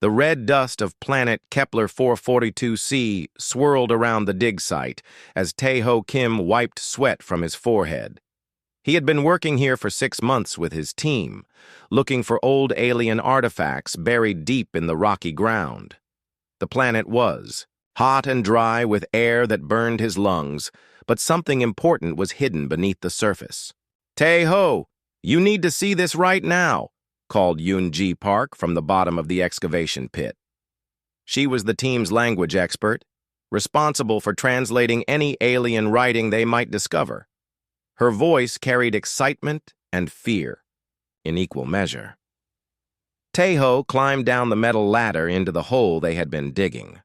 The red dust of planet Kepler 442c swirled around the dig site as Tae-ho Kim wiped sweat from his forehead. He had been working here for 6 months with his team, looking for old alien artifacts buried deep in the rocky ground. The planet was hot and dry with air that burned his lungs, but something important was hidden beneath the surface. "Tae-ho, you need to see this right now," called Yoon-ji Park from the bottom of the excavation pit. She was the team's language expert, responsible for translating any alien writing they might discover. Her voice carried excitement and fear in equal measure. Tae-ho climbed down the metal ladder into the hole they had been digging.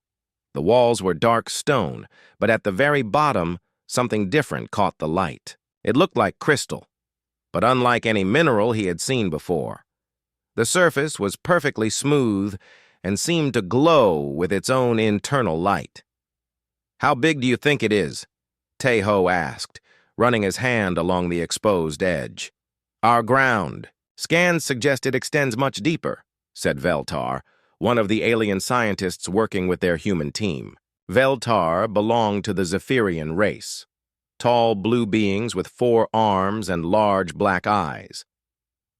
The walls were dark stone, but at the very bottom, something different caught the light. It looked like crystal, but unlike any mineral he had seen before. The surface was perfectly smooth and seemed to glow with its own internal light. "How big do you think it is?" Tae-ho asked, running his hand along the exposed edge. "Our ground. Scans suggest it extends much deeper," said Veltar, one of the alien scientists working with their human team. Veltar belonged to the Zephyrian race, tall blue beings with 4 arms and large black eyes.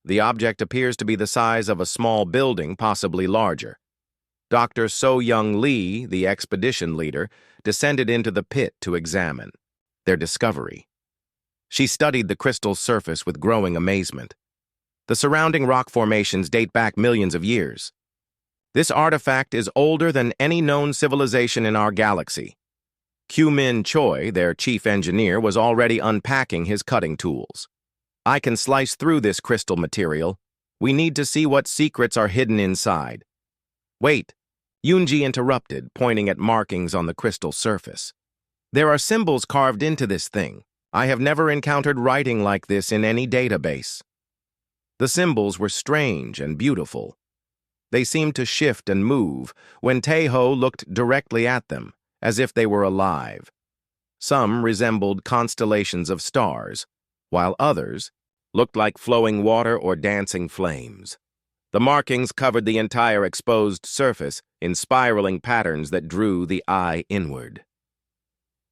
The object appears to be the size of a small building, possibly larger. Dr. So-Young Lee, the expedition leader, descended into the pit to examine their discovery. She studied the crystal's surface with growing amazement. The surrounding rock formations date back millions of years. This artifact is older than any known civilization in our galaxy. Kyu-min Choi, their chief engineer, was already unpacking his cutting tools. "I can slice through this crystal material. We need to see what secrets are hidden inside." "Wait," Yoon-ji interrupted, pointing at markings on the crystal surface. "There are symbols carved into this thing. I have never encountered writing like this in any database." The symbols were strange and beautiful. They seemed to shift and move when Tae-ho looked directly at them, as if they were alive. Some resembled constellations of stars, while others looked like flowing water or dancing flames. The markings covered the entire exposed surface in spiraling patterns that drew the eye inward.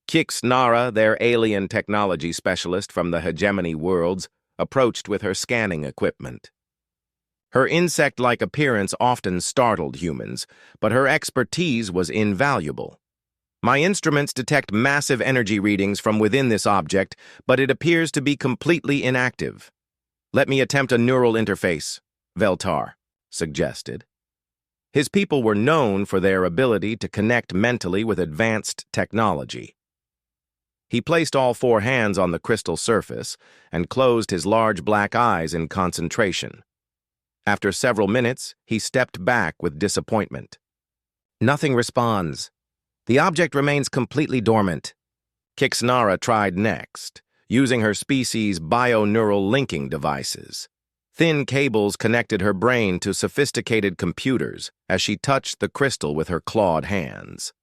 Kix Nara, their alien technology specialist from the hegemony worlds, approached with her scanning equipment. Her insect-like appearance often startled humans, but her expertise was invaluable. "My instruments detect massive energy readings from within this object, but it appears to be completely inactive. Let me attempt a neural interface," Veltar suggested. His people were known for their ability to connect mentally with advanced technology. He placed all 4 hands on the crystal surface and closed his large black eyes in concentration. After several minutes, he stepped back with disappointment. "Nothing responds. The object remains completely dormant." Kixnara tried next, using her species' bioneural linking devices. Thin cables connected her brain to sophisticated computers as she touched the crystal with her clawed hands.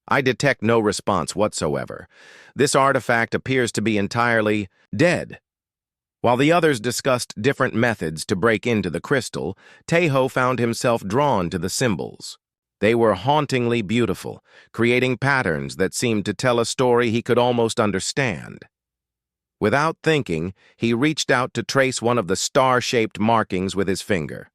"I detect no response whatsoever. This artifact appears to be entirely dead." While the others discussed different methods to break into the crystal, Tae-ho found himself drawn to the symbols. They were hauntingly beautiful, creating patterns that seemed to tell a story he could almost understand. Without thinking, he reached out to trace one of the star-shaped markings with his finger.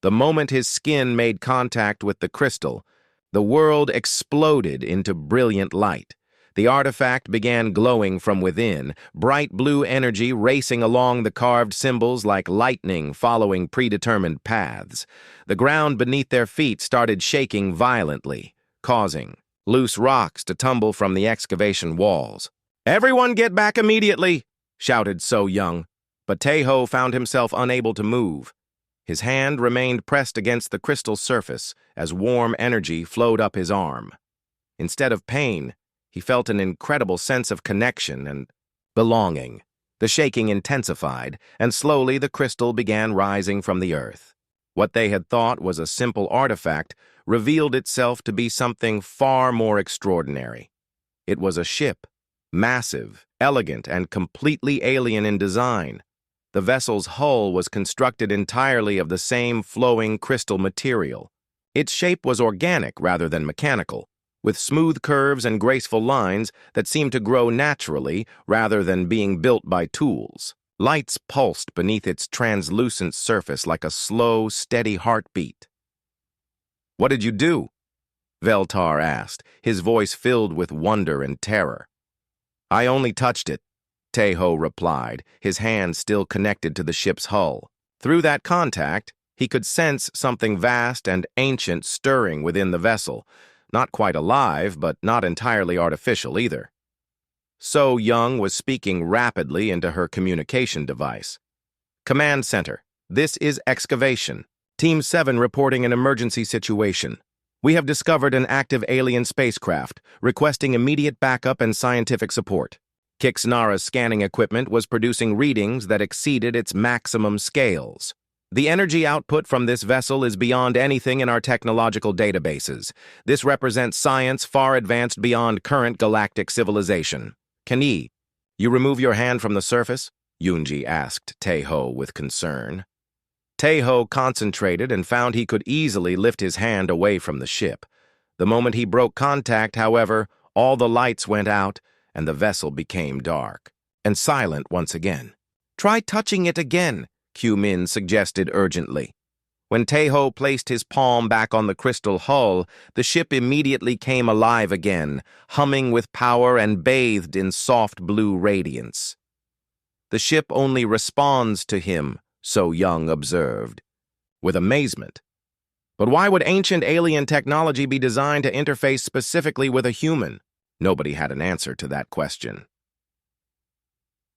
The moment his skin made contact with the crystal, the world exploded into brilliant light. The artifact began glowing from within, bright blue energy racing along the carved symbols like lightning following predetermined paths. The ground beneath their feet started shaking violently, causing loose rocks to tumble from the excavation walls. "Everyone get back immediately!" shouted So-Young, but Tae-ho found himself unable to move. His hand remained pressed against the crystal surface as warm energy flowed up his arm. Instead of pain, he felt an incredible sense of connection and belonging. The shaking intensified, and slowly the crystal began rising from the earth. What they had thought was a simple artifact revealed itself to be something far more extraordinary. It was a ship, massive, elegant, and completely alien in design. The vessel's hull was constructed entirely of the same flowing crystal material. Its shape was organic rather than mechanical, with smooth curves and graceful lines that seemed to grow naturally rather than being built by tools. Lights pulsed beneath its translucent surface like a slow, steady heartbeat. "What did you do?" Veltar asked, his voice filled with wonder and terror. "I only touched it," Tejo replied, his hand still connected to the ship's hull. Through that contact, he could sense something vast and ancient stirring within the vessel, not quite alive, but not entirely artificial either. So Young was speaking rapidly into her communication device. "Command Center, this is Excavation. Team 7 reporting an emergency situation. We have discovered an active alien spacecraft, requesting immediate backup and scientific support. Kixnara's scanning equipment was producing readings that exceeded its maximum scales. The energy output from this vessel is beyond anything in our technological databases. This represents science far advanced beyond current galactic civilization. Kani, you remove your hand from the surface?" Yunji asked Tejo with concern. Tejo concentrated and found he could easily lift his hand away from the ship. The moment he broke contact, however, all the lights went out and the vessel became dark and silent once again. "Try touching it again," Q-Min suggested urgently. When Tejo placed his palm back on the crystal hull, the ship immediately came alive again, humming with power and bathed in soft blue radiance. "The ship only responds to him," So Young observed, with amazement. But why would ancient alien technology be designed to interface specifically with a human? Nobody had an answer to that question.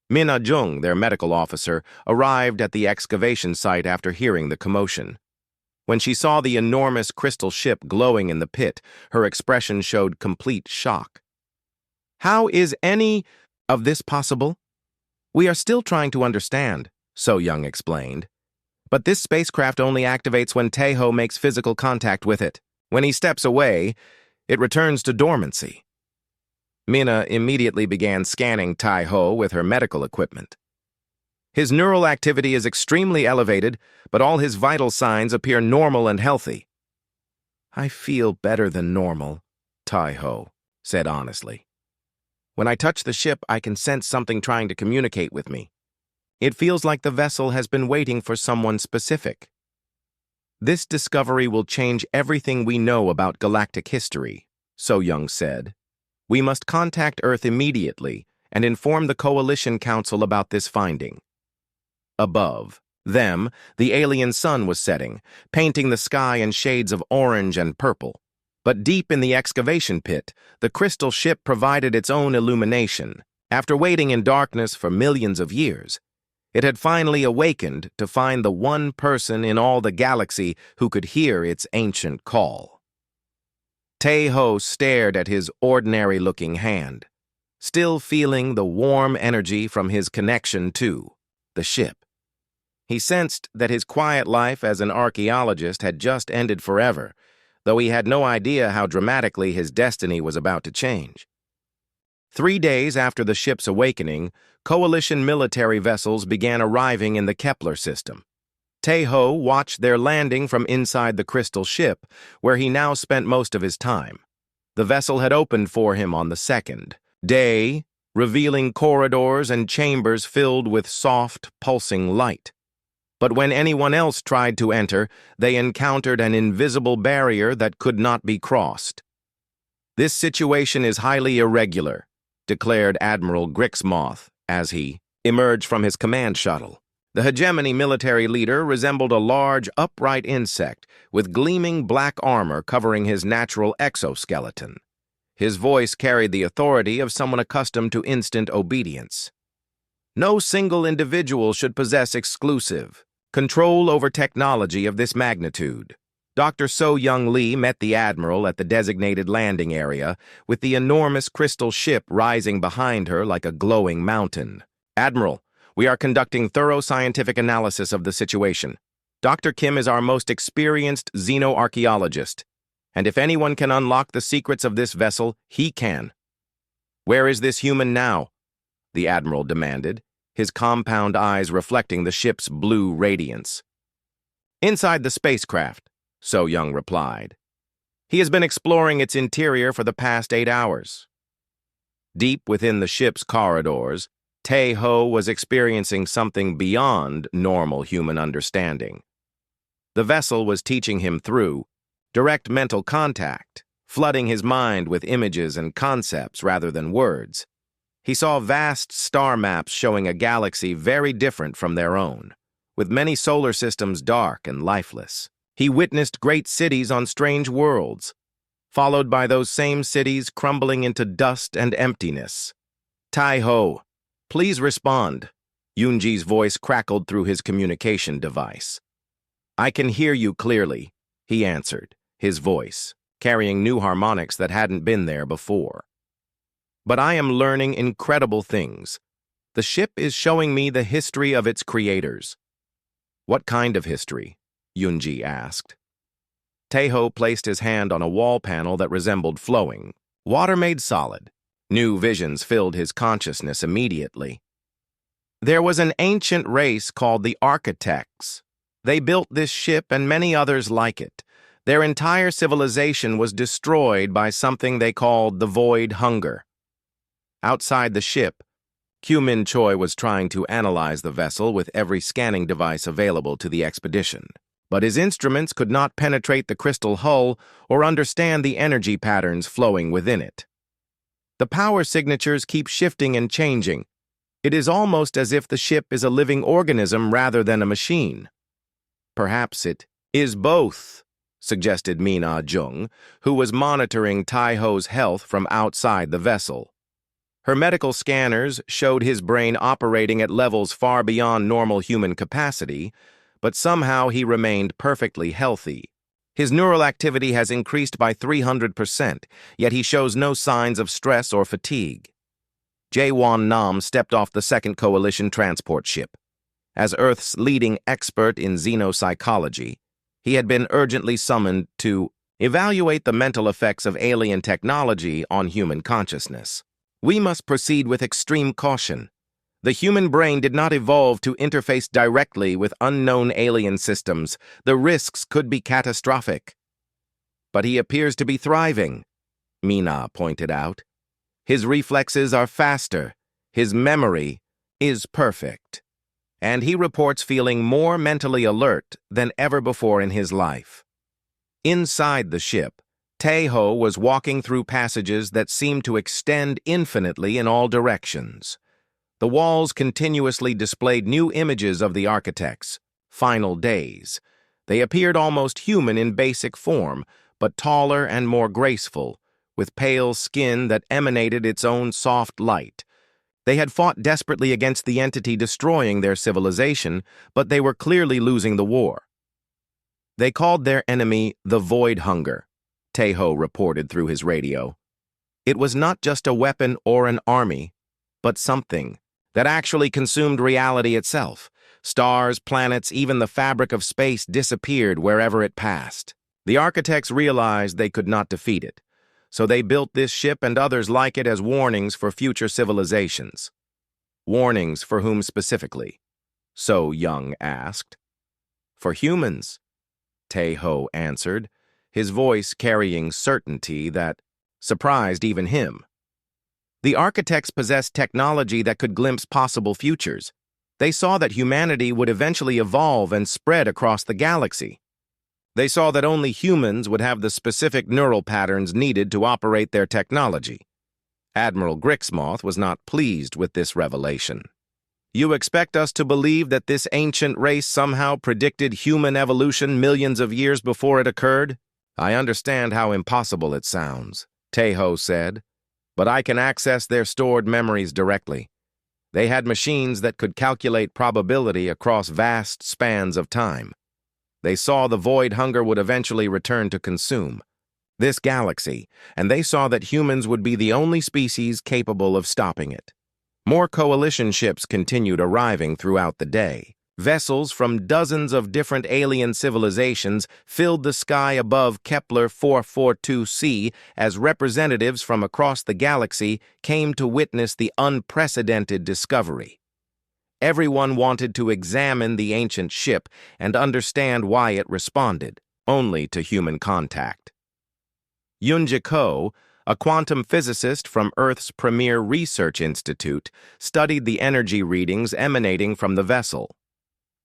Mina Jung, their medical officer, arrived at the excavation site after hearing the commotion. When she saw the enormous crystal ship glowing in the pit, her expression showed complete shock. "How is any of this possible? We are still trying to understand," So Young explained. "But this spacecraft only activates when Tejo makes physical contact with it. When he steps away, it returns to dormancy." Mina immediately began scanning Tejo with her medical equipment. "His neural activity is extremely elevated, but all his vital signs appear normal and healthy." "I feel better than normal," Tejo said honestly. "When I touch the ship, I can sense something trying to communicate with me. It feels like the vessel has been waiting for someone specific. This discovery will change everything we know about galactic history," So Young said. "We must contact Earth immediately and inform the Coalition Council about this finding." Above them, the alien sun was setting, painting the sky in shades of orange and purple. But deep in the excavation pit, the crystal ship provided its own illumination. After waiting in darkness for millions of years, it had finally awakened to find the one person in all the galaxy who could hear its ancient call. Tejo stared at his ordinary-looking hand, still feeling the warm energy from his connection to the ship. He sensed that his quiet life as an archaeologist had just ended forever, though he had no idea how dramatically his destiny was about to change. 3 days after the ship's awakening, Coalition military vessels began arriving in the Kepler system. Tejo watched their landing from inside the crystal ship, where he now spent most of his time. The vessel had opened for him on the second day, revealing corridors and chambers filled with soft, pulsing light. But when anyone else tried to enter, they encountered an invisible barrier that could not be crossed. "This situation is highly irregular," declared Admiral Grixmoth as he emerged from his command shuttle. The hegemony military leader resembled a large, upright insect with gleaming black armor covering his natural exoskeleton. His voice carried the authority of someone accustomed to instant obedience. "No single individual should possess exclusive control over technology of this magnitude." Dr. So-Young Lee met the Admiral at the designated landing area, with the enormous crystal ship rising behind her like a glowing mountain. "Admiral, we are conducting thorough scientific analysis of the situation. Dr. Kim is our most experienced xenoarchaeologist, and if anyone can unlock the secrets of this vessel, he can." "Where is this human now?" the Admiral demanded, his compound eyes reflecting the ship's blue radiance. "Inside the spacecraft," So Young replied. He has been exploring its interior for the past 8 hours. Deep within the ship's corridors, Tae-ho was experiencing something beyond normal human understanding. The vessel was teaching him through direct mental contact, flooding his mind with images and concepts rather than words. He saw vast star maps showing a galaxy very different from their own, with many solar systems dark and lifeless. He witnessed great cities on strange worlds, followed by those same cities crumbling into dust and emptiness. Tai-ho, please respond. Yoonji's voice crackled through his communication device. I can hear you clearly, he answered, his voice carrying new harmonics that hadn't been there before. But I am learning incredible things. The ship is showing me the history of its creators. What kind of history? Yoonji asked. Tae-ho placed his hand on a wall panel that resembled flowing water made solid. New visions filled his consciousness immediately. There was an ancient race called the Architects. They built this ship and many others like it. Their entire civilization was destroyed by something they called the Void Hunger. Outside the ship, Kyu-min Choi was trying to analyze the vessel with every scanning device available to the expedition. But his instruments could not penetrate the crystal hull or understand the energy patterns flowing within it. The power signatures keep shifting and changing. It is almost as if the ship is a living organism rather than a machine. Perhaps it is both, suggested Mina Jung, who was monitoring Tai-ho's health from outside the vessel. Her medical scanners showed his brain operating at levels far beyond normal human capacity, but somehow he remained perfectly healthy. His neural activity has increased by 300%, yet he shows no signs of stress or fatigue. Jae-won Nam stepped off the second coalition transport ship. As Earth's leading expert in xenopsychology, he had been urgently summoned to evaluate the mental effects of alien technology on human consciousness. We must proceed with extreme caution. The human brain did not evolve to interface directly with unknown alien systems. The risks could be catastrophic. But he appears to be thriving, Mina pointed out. His reflexes are faster. His memory is perfect. And he reports feeling more mentally alert than ever before in his life. Inside the ship, Tae-ho was walking through passages that seemed to extend infinitely in all directions. The walls continuously displayed new images of the architects' final days. They appeared almost human in basic form, but taller and more graceful, with pale skin that emanated its own soft light. They had fought desperately against the entity destroying their civilization, but they were clearly losing the war. They called their enemy the Void Hunger, Tae-ho reported through his radio. It was not just a weapon or an army, but something that actually consumed reality itself. Stars, planets, even the fabric of space disappeared wherever it passed. The architects realized they could not defeat it, so they built this ship and others like it as warnings for future civilizations. Warnings for whom specifically? So Young asked. For humans, Tae-ho answered, his voice carrying certainty that surprised even him. The architects possessed technology that could glimpse possible futures. They saw that humanity would eventually evolve and spread across the galaxy. They saw that only humans would have the specific neural patterns needed to operate their technology. Admiral Grixmoth was not pleased with this revelation. You expect us to believe that this ancient race somehow predicted human evolution millions of years before it occurred? I understand how impossible it sounds, Tae-ho said, but I can access their stored memories directly. They had machines that could calculate probability across vast spans of time. They saw the Void Hunger would eventually return to consume this galaxy, and they saw that humans would be the only species capable of stopping it. More coalition ships continued arriving throughout the day. Vessels from dozens of different alien civilizations filled the sky above Kepler 442c as representatives from across the galaxy came to witness the unprecedented discovery. Everyone wanted to examine the ancient ship and understand why it responded. only to human contact. Yoonji Ko, a quantum physicist from Earth's premier research institute, studied the energy readings emanating from the vessel.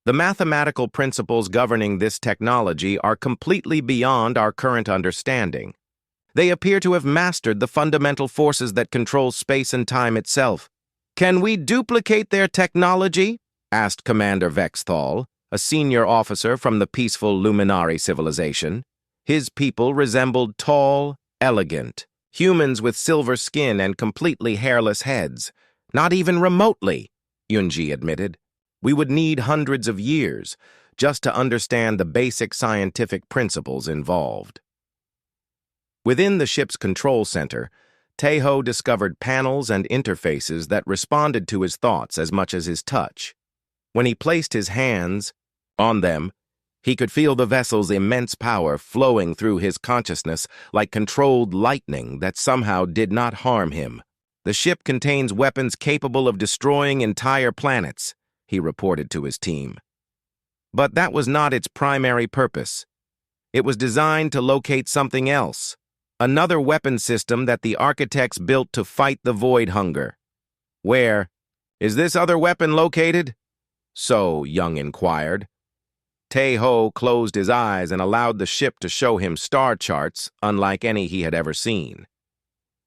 The mathematical principles governing this technology are completely beyond our current understanding. They appear to have mastered the fundamental forces that control space and time itself. "Can we duplicate their technology?" asked Commander Vexthal, a senior officer from the peaceful Luminari civilization. His people resembled tall, elegant humans with silver skin and completely hairless heads. "Not even remotely," Yunji admitted. "We would need hundreds of years just to understand the basic scientific principles involved." Within the ship's control center, Taeho discovered panels and interfaces that responded to his thoughts as much as his touch. When he placed his hands on them, he could feel the vessel's immense power flowing through his consciousness like controlled lightning that somehow did not harm him. "The ship contains weapons capable of destroying entire planets," he reported to his team. But that was not its primary purpose. It was designed to locate something else, another weapon system that the architects built to fight the void hunger. "Where is this other weapon located?" So Young inquired. Taeho closed his eyes and allowed the ship to show him star charts unlike any he had ever seen.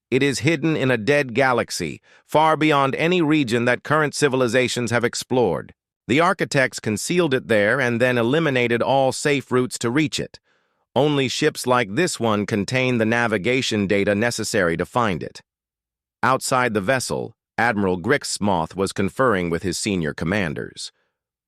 "It is hidden in a dead galaxy, far beyond any region that current civilizations have explored. The architects concealed it there and then eliminated all safe routes to reach it. Only ships like this one contain the navigation data necessary to find it." Outside the vessel, Admiral Grixmoth was conferring with his senior commanders.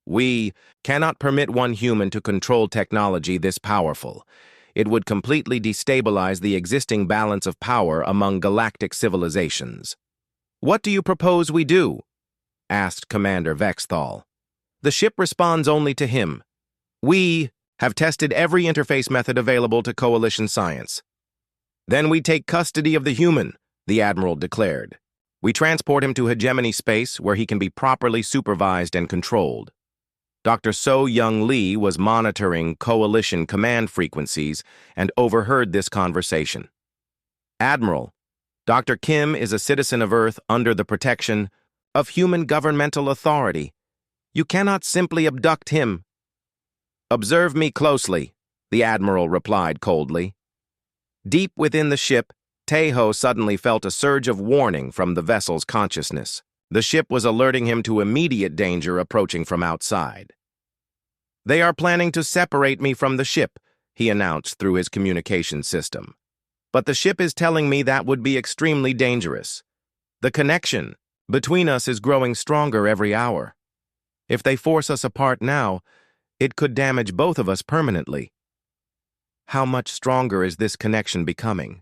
"We cannot permit one human to control technology this powerful. It would completely destabilize the existing balance of power among galactic civilizations." "What do you propose we do?" asked Commander Vexthal. "The ship responds only to him. We have tested every interface method available to Coalition science." "Then we take custody of the human," the Admiral declared. "We transport him to hegemony space where he can be properly supervised and controlled." Dr. So-Young Lee was monitoring Coalition command frequencies and overheard this conversation. "Admiral, Dr. Kim is a citizen of Earth under the protection of human governmental authority. You cannot simply abduct him." "Observe me closely," the Admiral replied coldly. Deep within the ship, Taeho suddenly felt a surge of warning from the vessel's consciousness. The ship was alerting him to immediate danger approaching from outside. "They are planning to separate me from the ship," he announced through his communication system. "But the ship is telling me that would be extremely dangerous. The connection between us is growing stronger every hour. If they force us apart now, it could damage both of us permanently." "How much stronger is this connection becoming?"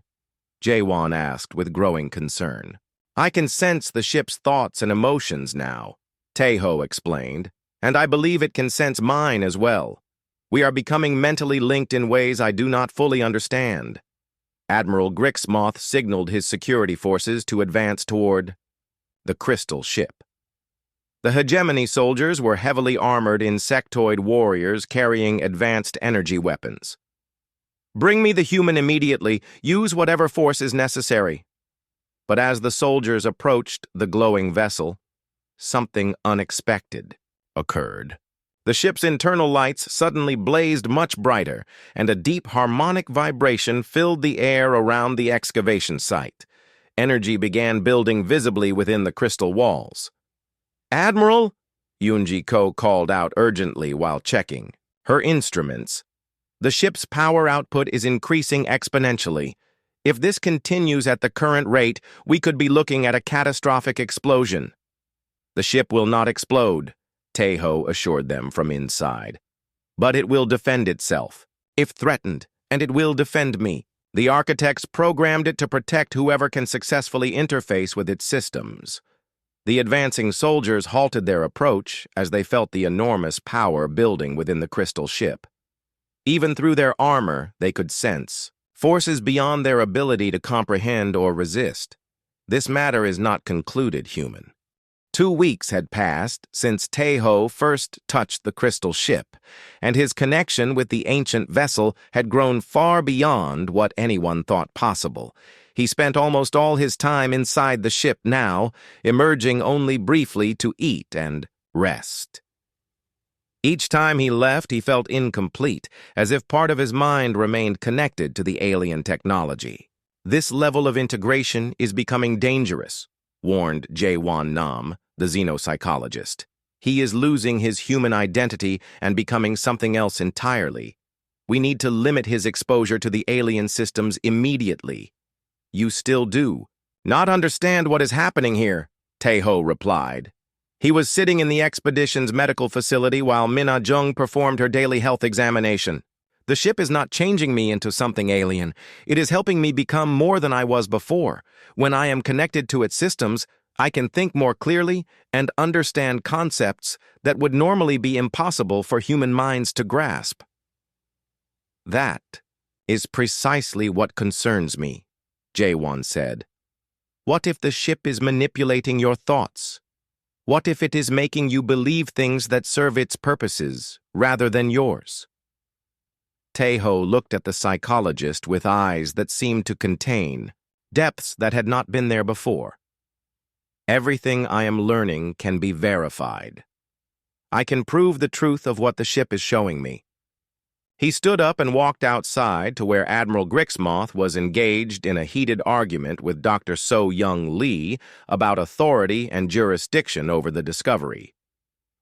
Jaewon asked with growing concern. "I can sense the ship's thoughts and emotions now," Taeho explained, "and I believe it can sense mine as well. We are becoming mentally linked in ways I do not fully understand." Admiral Grixmoth signaled his security forces to advance toward the crystal ship. The hegemony soldiers were heavily armored insectoid warriors carrying advanced energy weapons. "Bring me the human immediately. Use whatever force is necessary." But as the soldiers approached the glowing vessel, something unexpected occurred. The ship's internal lights suddenly blazed much brighter, and a deep harmonic vibration filled the air around the excavation site. Energy began building visibly within the crystal walls. "Admiral," Yoonji Ko called out urgently while checking her instruments, "the ship's power output is increasing exponentially. If this continues at the current rate, we could be looking at a catastrophic explosion." "The ship will not explode," Taeho assured them from inside. "But it will defend itself, if threatened, and it will defend me. The architects programmed it to protect whoever can successfully interface with its systems." The advancing soldiers halted their approach as they felt the enormous power building within the crystal ship. Even through their armor, they could sense forces beyond their ability to comprehend or resist. "This matter is not concluded, human." 2 weeks had passed since Tae-ho first touched the crystal ship, and his connection with the ancient vessel had grown far beyond what anyone thought possible. He spent almost all his time inside the ship now, emerging only briefly to eat and rest. Each time he left, he felt incomplete, as if part of his mind remained connected to the alien technology. This level of integration is becoming dangerous, warned Jae-won Nam, the xenopsychologist. He is losing his human identity and becoming something else entirely. We need to limit his exposure to the alien systems immediately. You still do not understand what is happening here, Tae-ho replied. He was sitting in the expedition's medical facility while Mina Jung performed her daily health examination. The ship is not changing me into something alien. It is helping me become more than I was before. When I am connected to its systems, I can think more clearly and understand concepts that would normally be impossible for human minds to grasp. That is precisely what concerns me, Jae-won said. What if the ship is manipulating your thoughts? What if it is making you believe things that serve its purposes rather than yours? Tae-ho looked at the psychologist with eyes that seemed to contain depths that had not been there before. Everything I am learning can be verified. I can prove the truth of what the ship is showing me. He stood up and walked outside to where Admiral Grixmoth was engaged in a heated argument with Dr. So-Young Lee about authority and jurisdiction over the discovery.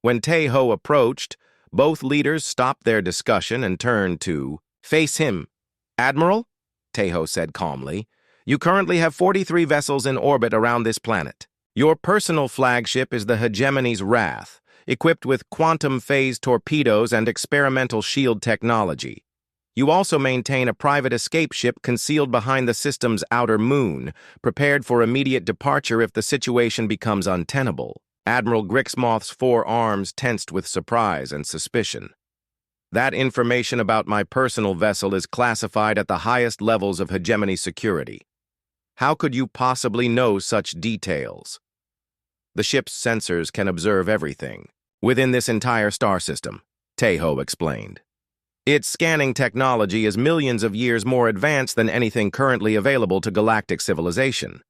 When Tae-ho approached, both leaders stopped their discussion and turned to face him. Admiral, Tae-ho said calmly, you currently have 43 vessels in orbit around this planet. Your personal flagship is the Hegemony's Wrath, equipped with quantum phase torpedoes and experimental shield technology. You also maintain a private escape ship concealed behind the system's outer moon, prepared for immediate departure if the situation becomes untenable. Admiral Grixmoth's 4 arms tensed with surprise and suspicion. That information about my personal vessel is classified at the highest levels of Hegemony security. How could you possibly know such details? The ship's sensors can observe everything within this entire star system, Tae-ho explained. Its scanning technology is millions of years more advanced than anything currently available to galactic civilization.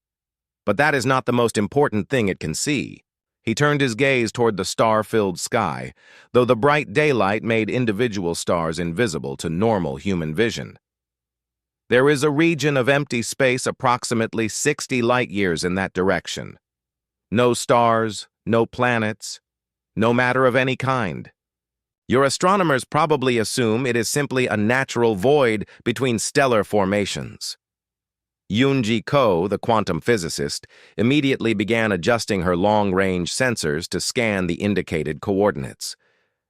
But that is not the most important thing it can see. He turned his gaze toward the star-filled sky, though the bright daylight made individual stars invisible to normal human vision. There is a region of empty space approximately 60 light-years in that direction. No stars, no planets, no matter of any kind. Your astronomers probably assume it is simply a natural void between stellar formations. Yoonji Ko, the quantum physicist, immediately began adjusting her long-range sensors to scan the indicated coordinates.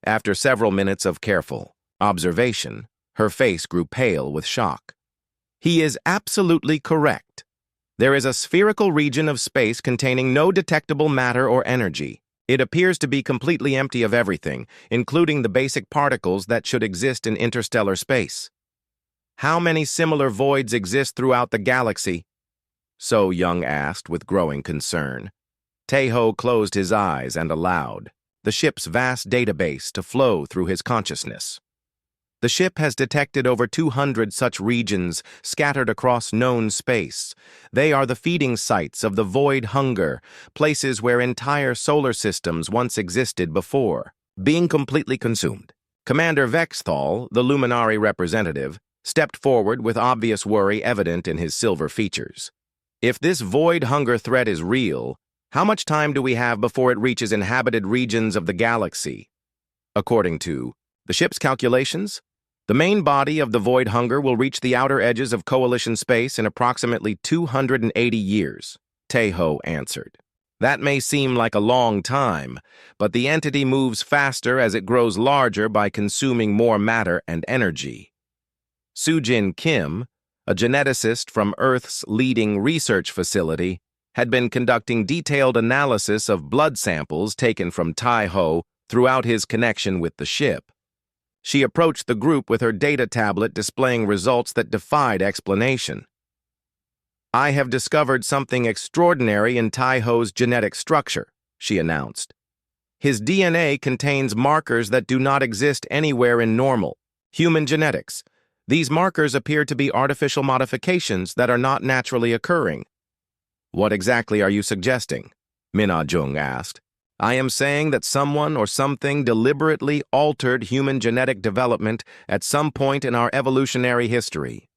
After several minutes of careful observation, her face grew pale with shock. He is absolutely correct. There is a spherical region of space containing no detectable matter or energy. It appears to be completely empty of everything, including the basic particles that should exist in interstellar space. How many similar voids exist throughout the galaxy? So-Young asked with growing concern. Tae-ho closed his eyes and allowed the ship's vast database to flow through his consciousness. The ship has detected over 200 such regions scattered across known space. They are the feeding sites of the void hunger, places where entire solar systems once existed before, being completely consumed. Commander Vexthal, the Luminari representative, stepped forward with obvious worry evident in his silver features. If this void hunger threat is real, how much time do we have before it reaches inhabited regions of the galaxy? According to the ship's calculations, the main body of the void hunger will reach the outer edges of Coalition space in approximately 280 years, Tae-ho answered. That may seem like a long time, but the entity moves faster as it grows larger by consuming more matter and energy. Soo-jin Kim, a geneticist from Earth's leading research facility, had been conducting detailed analysis of blood samples taken from Tae-ho throughout his connection with the ship. She approached the group with her data tablet displaying results that defied explanation. I have discovered something extraordinary in Tae-ho's genetic structure, she announced. His DNA contains markers that do not exist anywhere in normal human genetics. These markers appear to be artificial modifications that are not naturally occurring. What exactly are you suggesting? Minna-jung asked. I am saying that someone or something deliberately altered human genetic development at some point in our evolutionary history.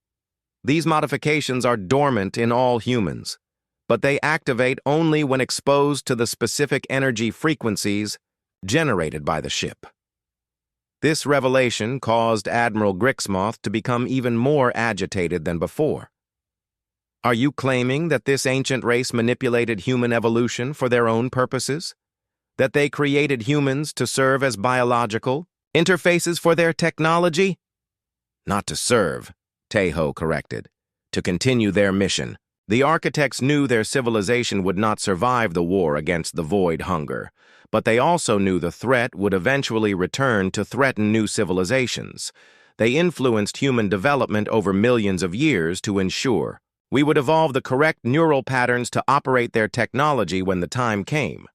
These modifications are dormant in all humans, but they activate only when exposed to the specific energy frequencies generated by the ship. This revelation caused Admiral Grixmoth to become even more agitated than before. Are you claiming that this ancient race manipulated human evolution for their own purposes? That they created humans to serve as biological interfaces for their technology? Not to serve, Taeho corrected. To continue their mission. The architects knew their civilization would not survive the war against the void hunger, but they also knew the threat would eventually return to threaten new civilizations. They influenced human development over millions of years to ensure we would evolve the correct neural patterns to operate their technology when the time came.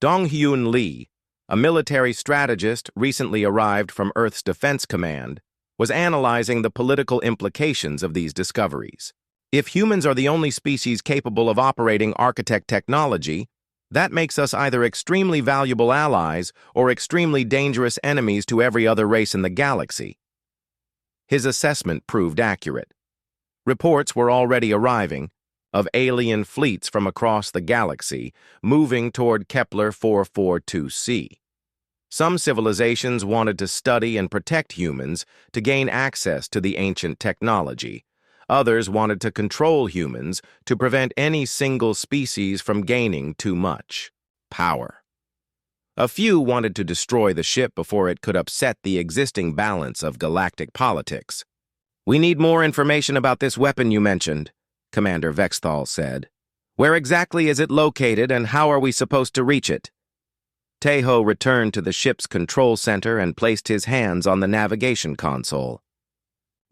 Dong-Hyun Lee, a military strategist recently arrived from Earth's Defense Command, was analyzing the political implications of these discoveries. If humans are the only species capable of operating architect technology, that makes us either extremely valuable allies or extremely dangerous enemies to every other race in the galaxy. His assessment proved accurate. Reports were already arriving of alien fleets from across the galaxy moving toward Kepler 442c. Some civilizations wanted to study and protect humans to gain access to the ancient technology. Others wanted to control humans to prevent any single species from gaining too much power. A few wanted to destroy the ship before it could upset the existing balance of galactic politics. We need more information about this weapon you mentioned, Commander Vexthal said. Where exactly is it located and how are we supposed to reach it? Taeho returned to the ship's control center and placed his hands on the navigation console.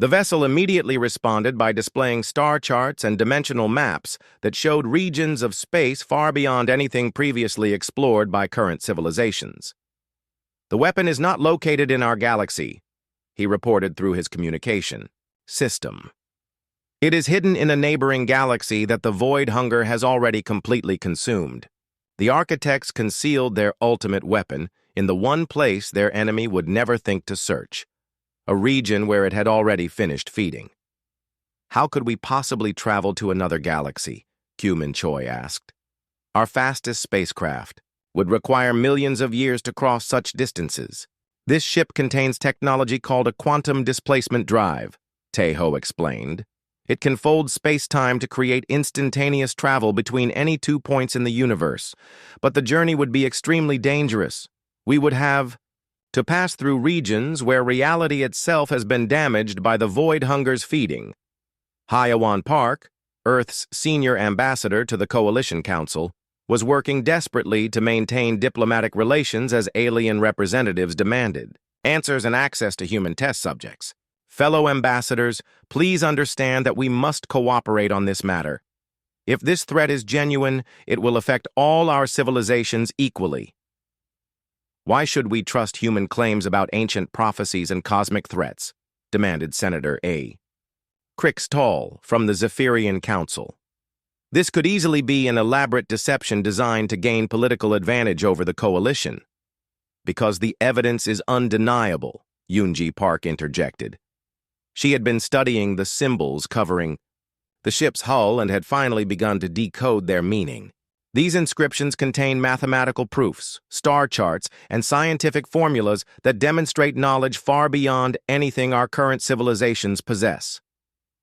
The vessel immediately responded by displaying star charts and dimensional maps that showed regions of space far beyond anything previously explored by current civilizations. The weapon is not located in our galaxy, he reported through his communication system. It is hidden in a neighboring galaxy that the void hunger has already completely consumed. The architects concealed their ultimate weapon in the one place their enemy would never think to search, a region where it had already finished feeding. How could we possibly travel to another galaxy? Q-Min Choi asked. Our fastest spacecraft would require millions of years to cross such distances. This ship contains technology called a quantum displacement drive, Taeho explained. It can fold space-time to create instantaneous travel between any 2 points in the universe, but the journey would be extremely dangerous. We would have to pass through regions where reality itself has been damaged by the void hunger's feeding. Hyawan Park, Earth's senior ambassador to the Coalition Council, was working desperately to maintain diplomatic relations as alien representatives demanded answers and access to human test subjects. Fellow ambassadors, please understand that we must cooperate on this matter. If this threat is genuine, it will affect all our civilizations equally. Why should we trust human claims about ancient prophecies and cosmic threats? Demanded Senator A. Crix-Tall from the Zephyrian Council. This could easily be an elaborate deception designed to gain political advantage over the coalition. Because the evidence is undeniable, Yoonji Park interjected. She had been studying the symbols covering the ship's hull and had finally begun to decode their meaning. These inscriptions contain mathematical proofs, star charts, and scientific formulas that demonstrate knowledge far beyond anything our current civilizations possess.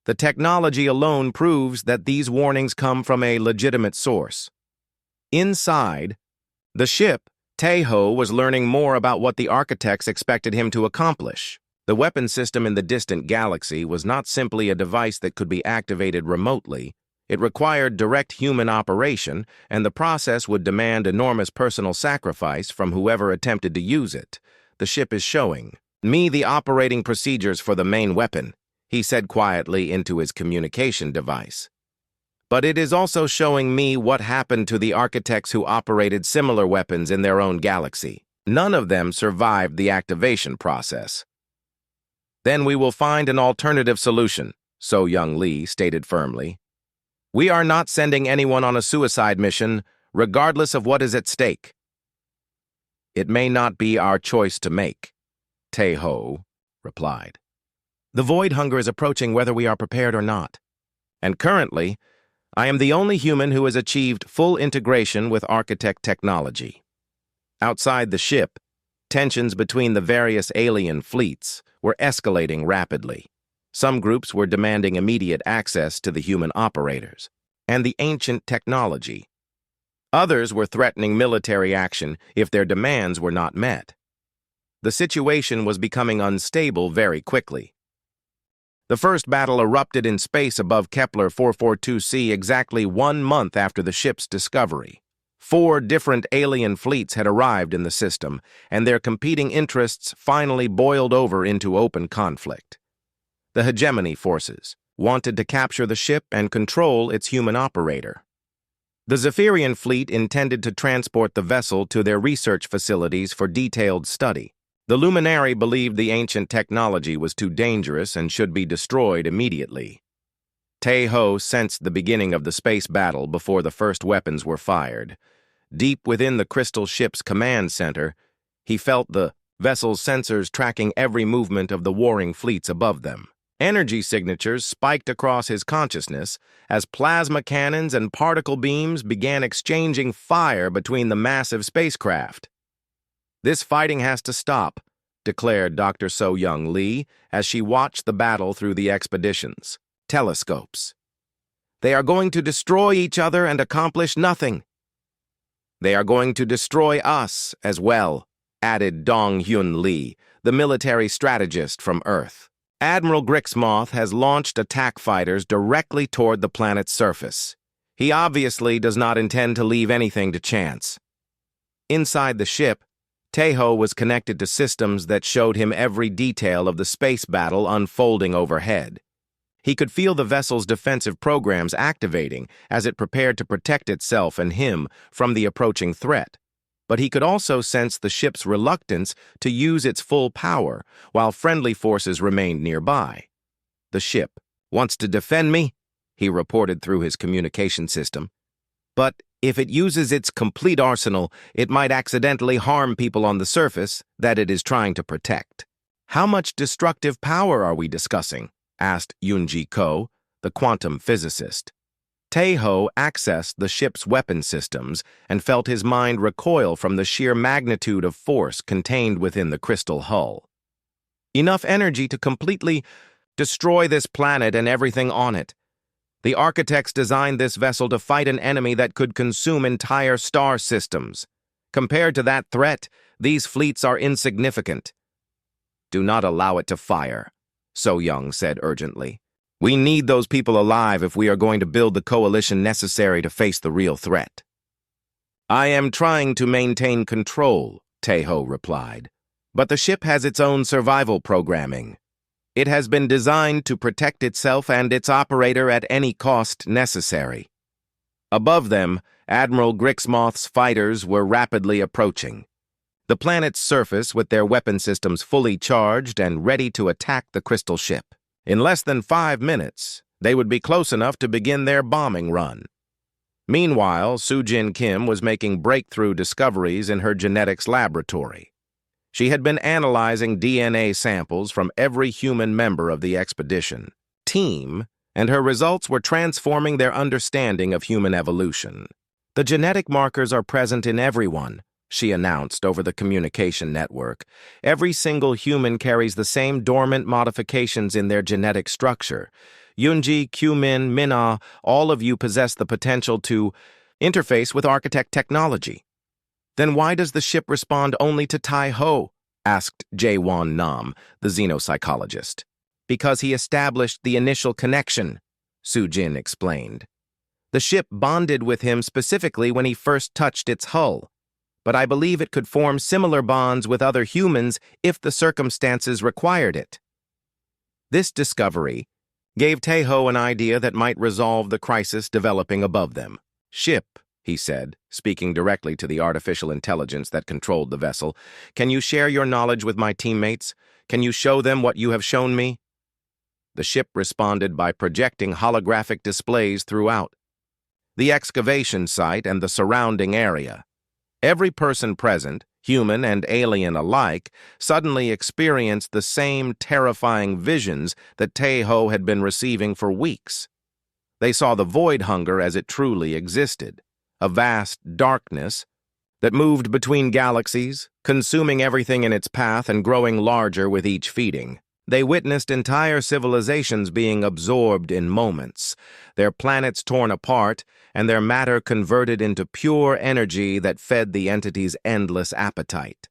The technology alone proves that these warnings come from a legitimate source. Inside the ship, Taeho was learning more about what the architects expected him to accomplish. The weapon system in the distant galaxy was not simply a device that could be activated remotely. It required direct human operation, and the process would demand enormous personal sacrifice from whoever attempted to use it. The ship is showing me the operating procedures for the main weapon, he said quietly into his communication device. But it is also showing me what happened to the architects who operated similar weapons in their own galaxy. None of them survived the activation process. Then we will find an alternative solution, So Young Lee stated firmly. We are not sending anyone on a suicide mission, regardless of what is at stake. It may not be our choice to make, Tae-ho replied. The void hunger is approaching whether we are prepared or not. And currently, I am the only human who has achieved full integration with architect technology. Outside the ship, tensions between the various alien fleets were escalating rapidly. Some groups were demanding immediate access to the human operators and the ancient technology. Others were threatening military action if their demands were not met. The situation was becoming unstable very quickly. The first battle erupted in space above Kepler 442c exactly 1 month after the ship's discovery. 4 different alien fleets had arrived in the system, and their competing interests finally boiled over into open conflict. The hegemony forces wanted to capture the ship and control its human operator. The Zephyrian fleet intended to transport the vessel to their research facilities for detailed study. The Luminary believed the ancient technology was too dangerous and should be destroyed immediately. Tae-ho sensed the beginning of the space battle before the first weapons were fired. Deep within the crystal ship's command center, he felt the vessel's sensors tracking every movement of the warring fleets above them. Energy signatures spiked across his consciousness as plasma cannons and particle beams began exchanging fire between the massive spacecraft. This fighting has to stop, declared Dr. So Young Lee as she watched the battle through the expedition's telescopes. They are going to destroy each other and accomplish nothing. They are going to destroy us as well, added Dong Hyun Lee, the military strategist from Earth. Admiral Grixmoth has launched attack fighters directly toward the planet's surface. He obviously does not intend to leave anything to chance. Inside the ship, Tae-ho was connected to systems that showed him every detail of the space battle unfolding overhead. He could feel the vessel's defensive programs activating as it prepared to protect itself and him from the approaching threat. But he could also sense the ship's reluctance to use its full power while friendly forces remained nearby. The ship wants to defend me, he reported through his communication system. But if it uses its complete arsenal, it might accidentally harm people on the surface that it is trying to protect. How much destructive power are we discussing? Asked Yoonji Ko, the quantum physicist. Tae-ho accessed the ship's weapon systems and felt his mind recoil from the sheer magnitude of force contained within the crystal hull. Enough energy to completely destroy this planet and everything on it. The architects designed this vessel to fight an enemy that could consume entire star systems. Compared to that threat, these fleets are insignificant. Do not allow it to fire, So Young said urgently. We need those people alive if we are going to build the coalition necessary to face the real threat. I am trying to maintain control, Tae-ho replied. But the ship has its own survival programming. It has been designed to protect itself and its operator at any cost necessary. Above them, Admiral Grixmoth's fighters were rapidly approaching. The planet's surface with their weapon systems fully charged and ready to attack the crystal ship. In less than 5 minutes, they would be close enough to begin their bombing run. Meanwhile, Soo-jin Kim was making breakthrough discoveries in her genetics laboratory. She had been analyzing DNA samples from every human member of the expedition team, and her results were transforming their understanding of human evolution. The genetic markers are present in everyone, she announced over the communication network. Every single human carries the same dormant modifications in their genetic structure. Yoonji, Kyu-min, Min-ah, all of you possess the potential to interface with architect technology. Then why does the ship respond only to Tae-ho? Asked Jae-won Nam, the xenopsychologist. Because he established the initial connection, Soo-jin explained. The ship bonded with him specifically when he first touched its hull. But I believe it could form similar bonds with other humans if the circumstances required it. This discovery gave Taeho an idea that might resolve the crisis developing above them. "Ship," he said, speaking directly to the artificial intelligence that controlled the vessel, "can you share your knowledge with my teammates? Can you show them what you have shown me?" The ship responded by projecting holographic displays throughout the excavation site and the surrounding area. Every person present, human and alien alike, suddenly experienced the same terrifying visions that Taeho had been receiving for weeks. They saw the void hunger as it truly existed, a vast darkness that moved between galaxies, consuming everything in its path and growing larger with each feeding. They witnessed entire civilizations being absorbed in moments, their planets torn apart, and their matter converted into pure energy that fed the entity's endless appetite.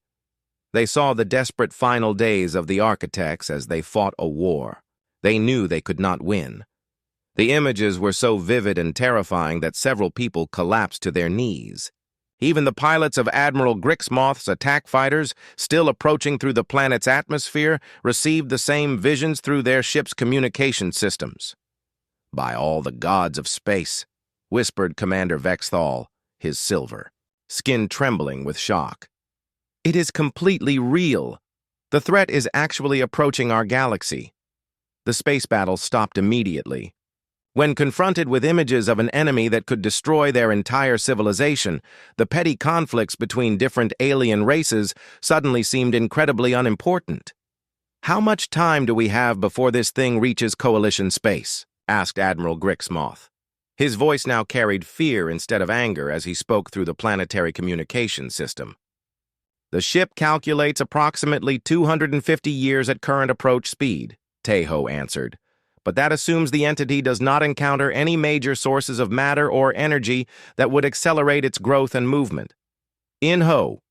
They saw the desperate final days of the architects as they fought a war. They knew they could not win. The images were so vivid and terrifying that several people collapsed to their knees. Even the pilots of Admiral Grixmoth's attack fighters, still approaching through the planet's atmosphere, received the same visions through their ship's communication systems. "By all the gods of space," whispered Commander Vexthal, his silver, skin trembling with shock. "It is completely real. The threat is actually approaching our galaxy." The space battle stopped immediately. When confronted with images of an enemy that could destroy their entire civilization, the petty conflicts between different alien races suddenly seemed incredibly unimportant. "How much time do we have before this thing reaches Coalition space?" asked Admiral Grixmoth. His voice now carried fear instead of anger as he spoke through the planetary communication system. "The ship calculates approximately 250 years at current approach speed," Taeho answered. "But that assumes the entity does not encounter any major sources of matter or energy that would accelerate its growth and movement." In-ho,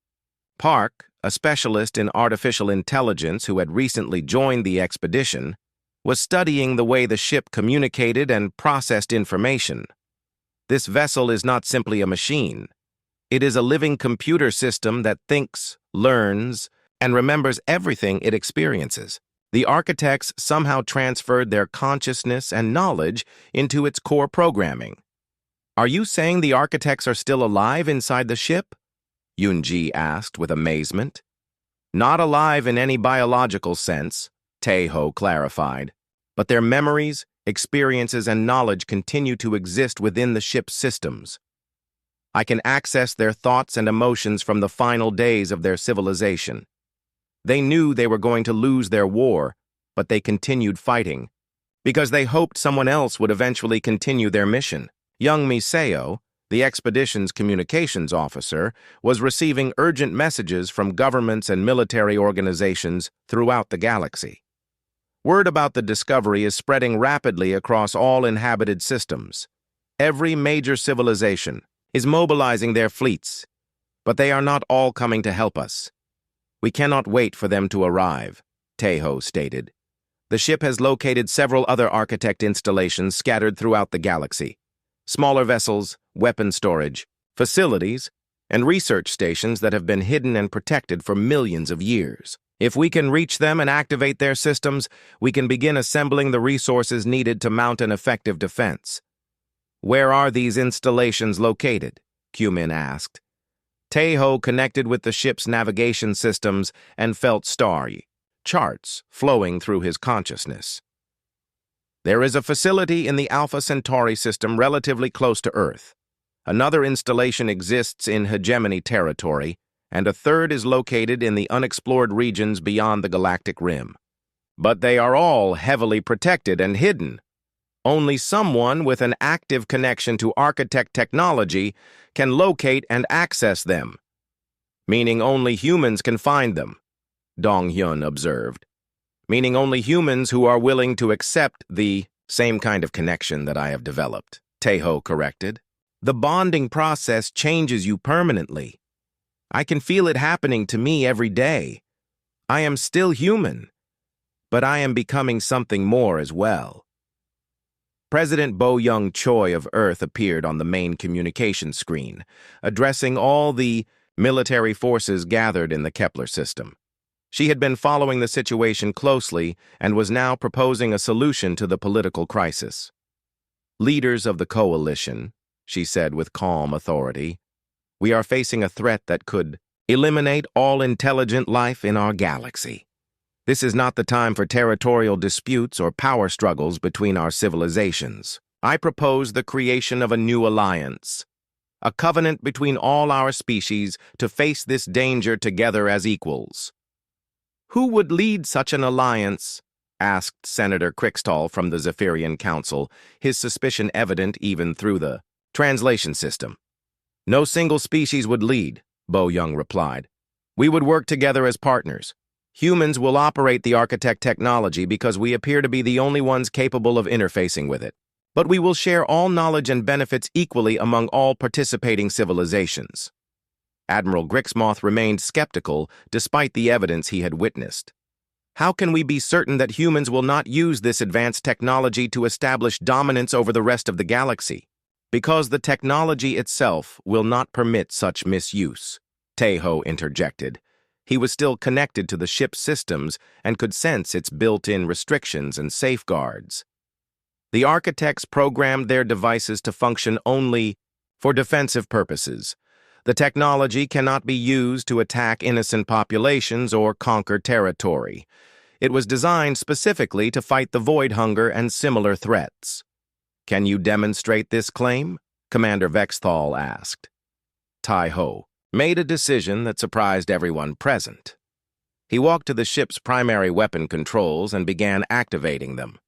Park, a specialist in artificial intelligence who had recently joined the expedition, was studying the way the ship communicated and processed information. "This vessel is not simply a machine. It is a living computer system that thinks, learns, and remembers everything it experiences. The architects somehow transferred their consciousness and knowledge into its core programming." "Are you saying the architects are still alive inside the ship?" Yoonji asked with amazement. "Not alive in any biological sense," Taeho clarified, "but their memories, experiences, and knowledge continue to exist within the ship's systems. I can access their thoughts and emotions from the final days of their civilization. They knew they were going to lose their war, but they continued fighting, because they hoped someone else would eventually continue their mission." Young Miseo, the expedition's communications officer, was receiving urgent messages from governments and military organizations throughout the galaxy. Word about the discovery is spreading rapidly across all inhabited systems. Every major civilization is mobilizing their fleets, but they are not all coming to help us. "We cannot wait for them to arrive," Taeho stated. "The ship has located several other architect installations scattered throughout the galaxy. Smaller vessels, weapon storage, facilities, and research stations that have been hidden and protected for millions of years. If we can reach them and activate their systems, we can begin assembling the resources needed to mount an effective defense." "Where are these installations located?" Q-Min asked. Taeho connected with the ship's navigation systems and felt starry charts flowing through his consciousness. "There is a facility in the Alpha Centauri system relatively close to Earth. Another installation exists in Hegemony territory, and a third is located in the unexplored regions beyond the galactic rim. But they are all heavily protected and hidden. Only someone with an active connection to architect technology can locate and access them, meaning only humans can find them," Dong-hyun observed. "Meaning only humans who are willing to accept the same kind of connection that I have developed," Taeho corrected. "The bonding process changes you permanently. I can feel it happening to me every day. I am still human, but I am becoming something more as well." President Bo-young Choi of Earth appeared on the main communication screen, addressing all the military forces gathered in the Kepler system. She had been following the situation closely and was now proposing a solution to the political crisis. "Leaders of the coalition," she said with calm authority, "we are facing a threat that could eliminate all intelligent life in our galaxy. This is not the time for territorial disputes or power struggles between our civilizations. I propose the creation of a new alliance, a covenant between all our species to face this danger together as equals." "Who would lead such an alliance?" asked Senator Crickstall from the Zephyrian Council, his suspicion evident even through the translation system. "No single species would lead," Bo Young replied. "We would work together as partners. Humans will operate the architect technology because we appear to be the only ones capable of interfacing with it. But we will share all knowledge and benefits equally among all participating civilizations." Admiral Grixmoth remained skeptical despite the evidence he had witnessed. "How can we be certain that humans will not use this advanced technology to establish dominance over the rest of the galaxy? Because the technology itself will not permit such misuse," Tejo interjected. He was still connected to the ship's systems and could sense its built-in restrictions and safeguards. "The architects programmed their devices to function only for defensive purposes. The technology cannot be used to attack innocent populations or conquer territory. It was designed specifically to fight the void hunger and similar threats." "Can you demonstrate this claim?" Commander Vexthal asked. Tai-Ho made a decision that surprised everyone present. He walked to the ship's primary weapon controls and began activating them.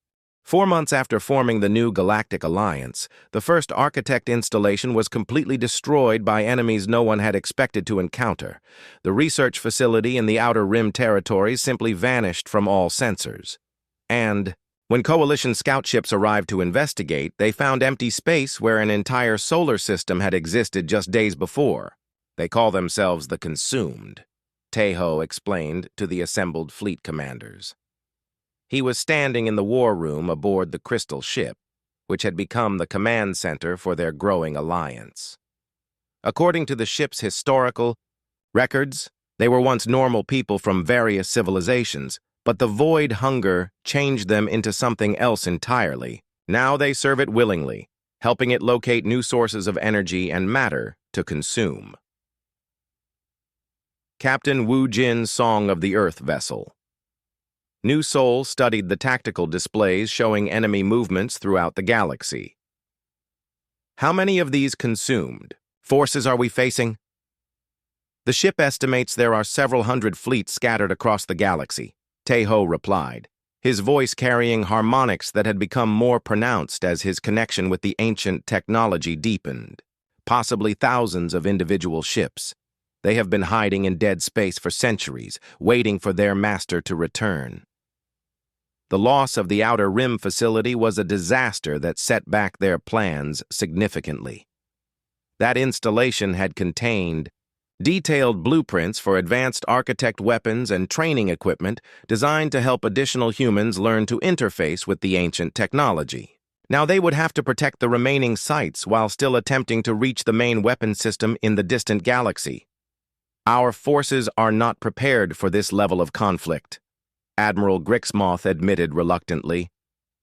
4 months after forming the new Galactic Alliance, the first Architect installation was completely destroyed by enemies no one had expected to encounter. The research facility in the Outer Rim territories simply vanished from all sensors. And when Coalition scout ships arrived to investigate, they found empty space where an entire solar system had existed just days before. "They call themselves the Consumed," Tejo explained to the assembled fleet commanders. He was standing in the war room aboard the Crystal ship, which had become the command center for their growing alliance. According to the ship's historical records, they were once normal people from various civilizations, but the void hunger changed them into something else entirely. Now they serve it willingly, helping it locate new sources of energy and matter to consume. Captain Wu Jin's Song of the Earth vessel. New Sol studied the tactical displays showing enemy movements throughout the galaxy. "How many of these consumed forces are we facing?" "The ship estimates there are several hundred fleets scattered across the galaxy," Tejo replied, his voice carrying harmonics that had become more pronounced as his connection with the ancient technology deepened. "Possibly thousands of individual ships. They have been hiding in dead space for centuries, waiting for their master to return." The loss of the Outer Rim facility was a disaster that set back their plans significantly. That installation had contained detailed blueprints for advanced architect weapons and training equipment designed to help additional humans learn to interface with the ancient technology. Now they would have to protect the remaining sites while still attempting to reach the main weapon system in the distant galaxy. "Our forces are not prepared for this level of conflict," Admiral Grixmoth admitted reluctantly.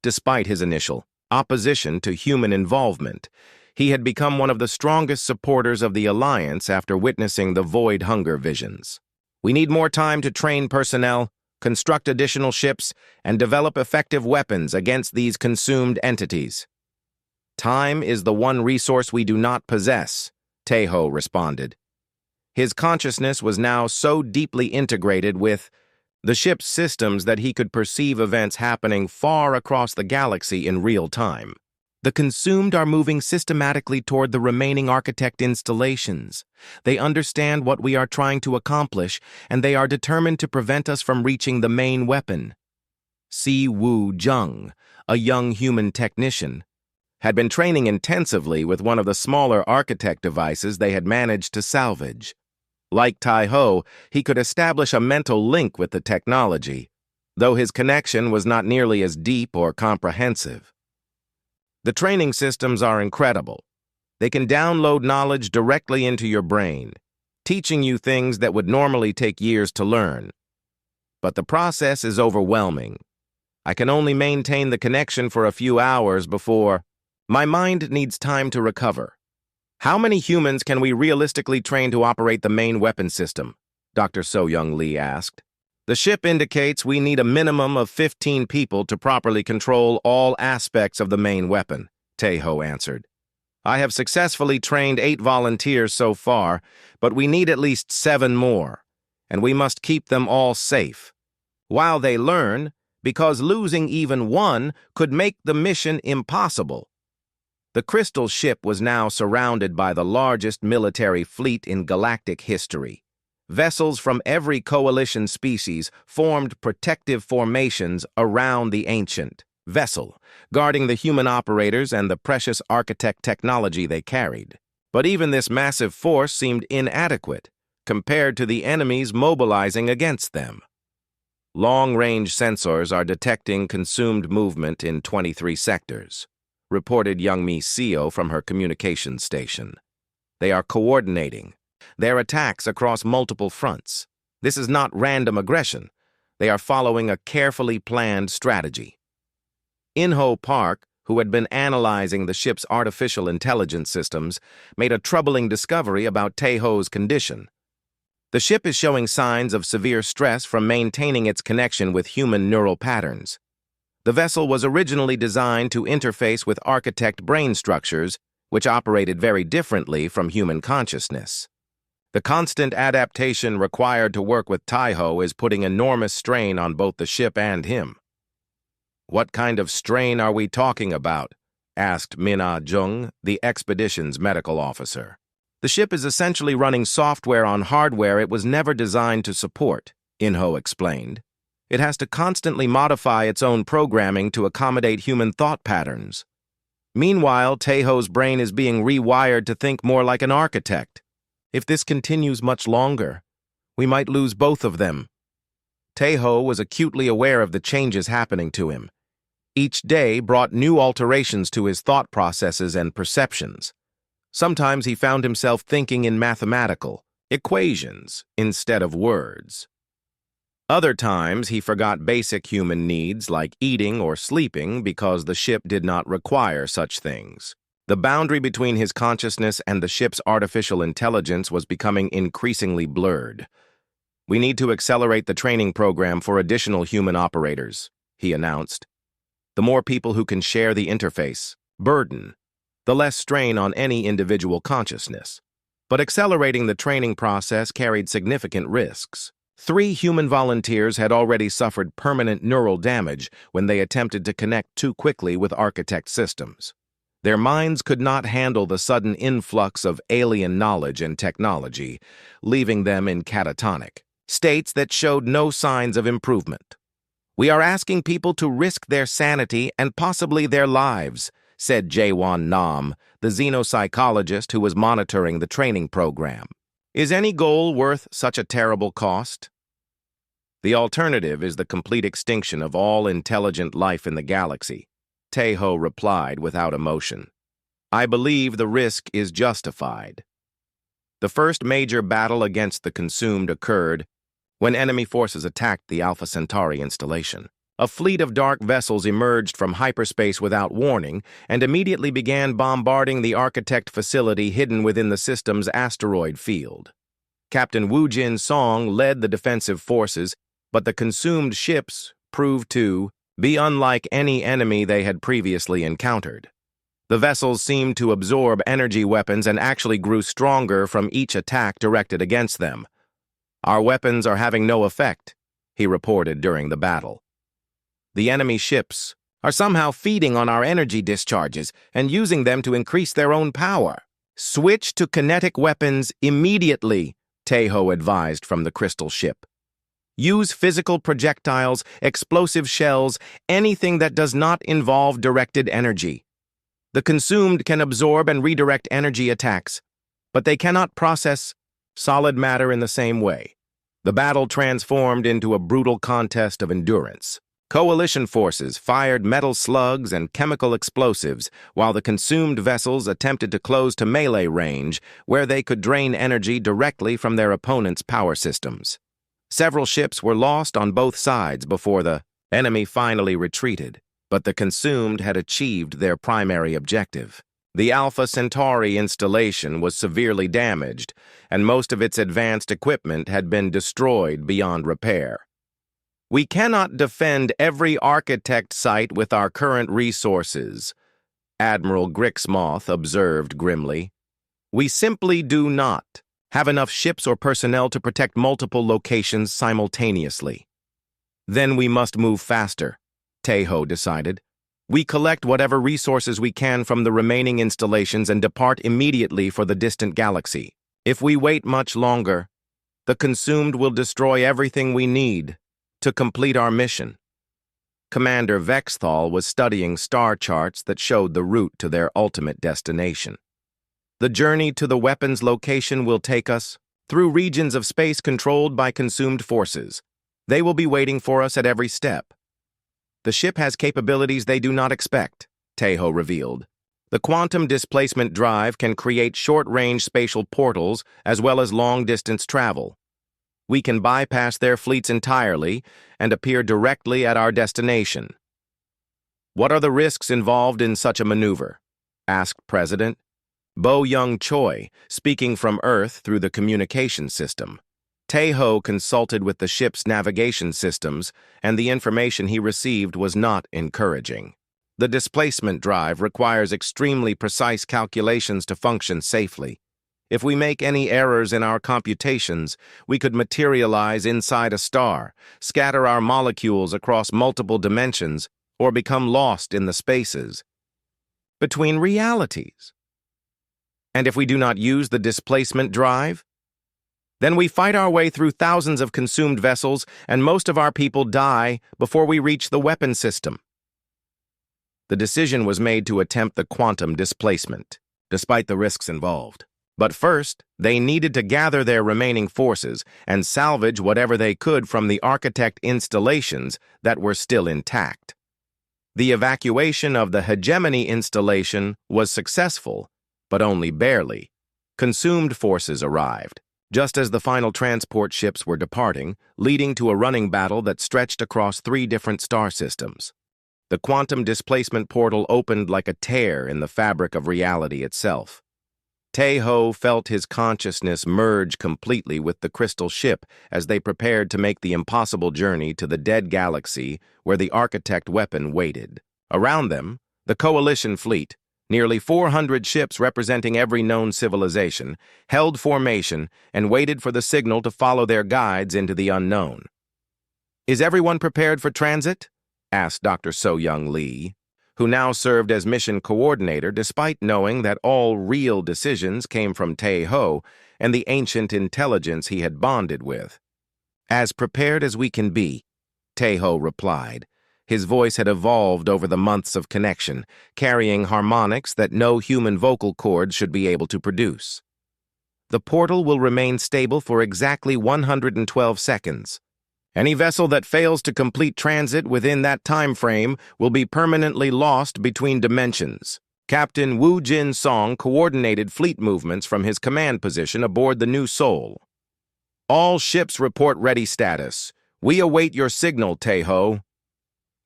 Despite his initial opposition to human involvement, he had become one of the strongest supporters of the Alliance after witnessing the void hunger visions. "We need more time to train personnel, construct additional ships, and develop effective weapons against these consumed entities." "Time is the one resource we do not possess," Tejo responded. His consciousness was now so deeply integrated with the ship's systems that he could perceive events happening far across the galaxy in real time. "The Consumed are moving systematically toward the remaining architect installations. They understand what we are trying to accomplish, and they are determined to prevent us from reaching the main weapon." Si Wu Jung, a young human technician, had been training intensively with one of the smaller architect devices they had managed to salvage. Like Tai-Ho, he could establish a mental link with the technology, though his connection was not nearly as deep or comprehensive. "The training systems are incredible. They can download knowledge directly into your brain, teaching you things that would normally take years to learn. but the process is overwhelming. I can only maintain the connection for a few hours before my mind needs time to recover. How many humans can we realistically train to operate the main weapon system? Dr. So-Young Lee asked. The ship indicates we need a minimum of 15 people to properly control all aspects of the main weapon, Tae-ho answered. I have successfully trained 8 volunteers so far, but we need at least 7 more, and we must keep them all safe. While they learn, because losing even one could make the mission impossible. The crystal ship was now surrounded by the largest military fleet in galactic history. Vessels from every coalition species formed protective formations around the ancient vessel, guarding the human operators and the precious architect technology they carried. But even this massive force seemed inadequate compared to the enemies mobilizing against them. Long-range sensors are detecting consumed movement in 23 sectors, reported Youngmi Seo from her communications station. They are coordinating their attacks across multiple fronts. This is not random aggression. They are following a carefully planned strategy. In-ho Park, who had been analyzing the ship's artificial intelligence systems, made a troubling discovery about Tae-ho's condition. The ship is showing signs of severe stress from maintaining its connection with human neural patterns. The vessel was originally designed to interface with architect brain structures, which operated very differently from human consciousness. The constant adaptation required to work with Tae-ho is putting enormous strain on both the ship and him. What kind of strain are we talking about? Asked Min-ah Jung, the expedition's medical officer. The ship is essentially running software on hardware it was never designed to support, In-ho explained. It has to constantly modify its own programming to accommodate human thought patterns. Meanwhile, Tae-ho's brain is being rewired to think more like an architect. If this continues much longer, we might lose both of them. Tae-ho was acutely aware of the changes happening to him. Each day brought new alterations to his thought processes and perceptions. Sometimes he found himself thinking in mathematical equations instead of words. Other times he forgot basic human needs like eating or sleeping because the ship did not require such things. The boundary between his consciousness and the ship's artificial intelligence was becoming increasingly blurred. We need to accelerate the training program for additional human operators, he announced. The more people who can share the interface, burden, the less strain on any individual consciousness. But accelerating the training process carried significant risks. 3 human volunteers had already suffered permanent neural damage when they attempted to connect too quickly with architect systems. Their minds could not handle the sudden influx of alien knowledge and technology, leaving them in catatonic states that showed no signs of improvement. We are asking people to risk their sanity and possibly their lives, said Jae-won Nam, the xenopsychologist who was monitoring the training program. Is any goal worth such a terrible cost? The alternative is the complete extinction of all intelligent life in the galaxy, Tae-ho replied without emotion. I believe the risk is justified. The first major battle against the consumed occurred when enemy forces attacked the Alpha Centauri installation. A fleet of dark vessels emerged from hyperspace without warning and immediately began bombarding the architect facility hidden within the system's asteroid field. Captain Woo Jin Song led the defensive forces, but the consumed ships proved to be unlike any enemy they had previously encountered. The vessels seemed to absorb energy weapons and actually grew stronger from each attack directed against them. Our weapons are having no effect, he reported during the battle. The enemy ships are somehow feeding on our energy discharges and using them to increase their own power. Switch to kinetic weapons immediately, Tae-ho advised from the crystal ship. Use physical projectiles, explosive shells, anything that does not involve directed energy. The consumed can absorb and redirect energy attacks, but they cannot process solid matter in the same way. The battle transformed into a brutal contest of endurance. Coalition forces fired metal slugs and chemical explosives, while the consumed vessels attempted to close to melee range, where they could drain energy directly from their opponents' power systems. Several ships were lost on both sides before the enemy finally retreated, but the Consumed had achieved their primary objective. The Alpha Centauri installation was severely damaged, and most of its advanced equipment had been destroyed beyond repair. "We cannot defend every architect site with our current resources," Admiral Grixmoth observed grimly. "We simply do not have enough ships or personnel to protect multiple locations simultaneously." "Then we must move faster," Taeho decided. "We collect whatever resources we can from the remaining installations and depart immediately for the distant galaxy. If we wait much longer, the Consumed will destroy everything we need to complete our mission." Commander Vexthal was studying star charts that showed the route to their ultimate destination. "The journey to the weapons location will take us through regions of space controlled by Consumed forces. They will be waiting for us at every step. The ship has capabilities they do not expect," Taeho revealed. "The quantum displacement drive can create short-range spatial portals as well as long-distance travel. We can bypass their fleets entirely and appear directly at our destination." "What are the risks involved in such a maneuver?" asked President Bo Young Choi, speaking from Earth through the communication system. Taeho consulted with the ship's navigation systems, and the information he received was not encouraging. The displacement drive requires extremely precise calculations to function safely. If we make any errors in our computations, we could materialize inside a star, scatter our molecules across multiple dimensions, or become lost in the spaces between realities. And if we do not use the displacement drive, then we fight our way through thousands of consumed vessels, and most of our people die before we reach the weapon system. The decision was made to attempt the quantum displacement, despite the risks involved. But first, they needed to gather their remaining forces and salvage whatever they could from the architect installations that were still intact. The evacuation of the Hegemony installation was successful, but only barely. Consumed forces arrived, just as the final transport ships were departing, leading to a running battle that stretched across 3 different star systems. The quantum displacement portal opened like a tear in the fabric of reality itself. Taeho felt his consciousness merge completely with the crystal ship as they prepared to make the impossible journey to the dead galaxy where the architect weapon waited. Around them, the Coalition fleet, nearly 400 ships representing every known civilization, held formation and waited for the signal to follow their guides into the unknown. "Is everyone prepared for transit?" asked Dr. So-Young Lee, who now served as mission coordinator despite knowing that all real decisions came from Taeho and the ancient intelligence he had bonded with. "As prepared as we can be," Taeho replied. His voice had evolved over the months of connection, carrying harmonics that no human vocal cords should be able to produce. "The portal will remain stable for exactly 112 seconds. Any vessel that fails to complete transit within that time frame will be permanently lost between dimensions." Captain Woo Jin Song coordinated fleet movements from his command position aboard the New Seoul. "All ships report ready status. We await your signal, Taeho."